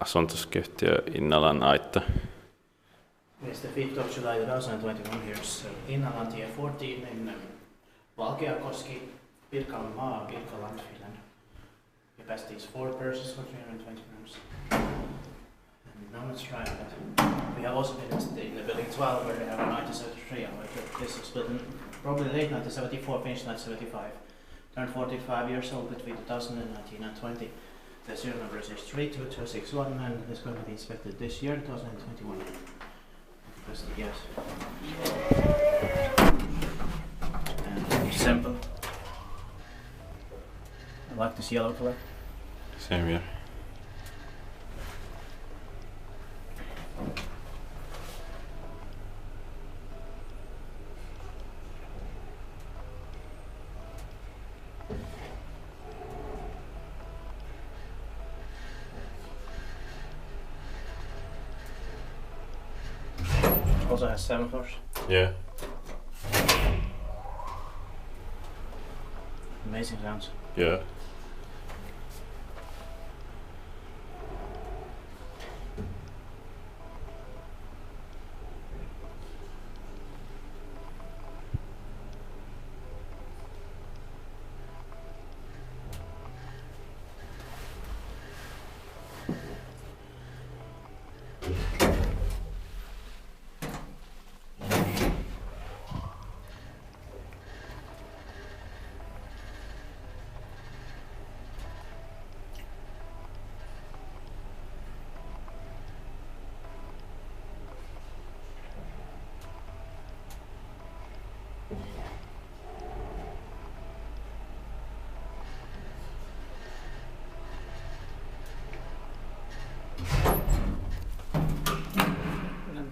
asuntoskeittiö Innalantie. It's the 5th of July 2021. Here's Innalantie 14 in Valkeakoski, Valkeakoski, Finland. Capacity is 4 persons for 320 rooms. And now let's try that. We have also been in the building 12 where they have a 1973. This was built in probably late 1974, finished 1975. Turned 45 years old between 2019 and 20. The serial number is 32261 and it's going to be inspected this year, 2021. That's the guess. And sample. I like this yellow color. Same here. Also has 7 floors. Yeah. Amazing sounds. Yeah.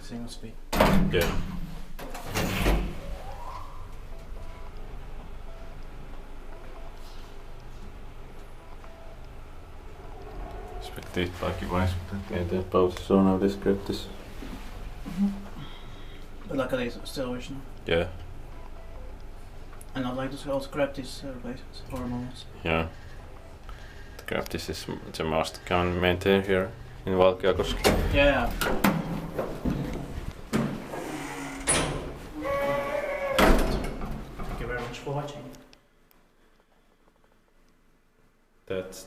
Single speed. Yeah. Spektiivipaikin mietin, että pausissa on now descriptis. But luckily it's still original. Yeah. And I'd like to also grab these replacements or moments. Yeah. The Craftis is the most common maintained here in Valkeakoski. Yeah. Thank you very much for watching. That's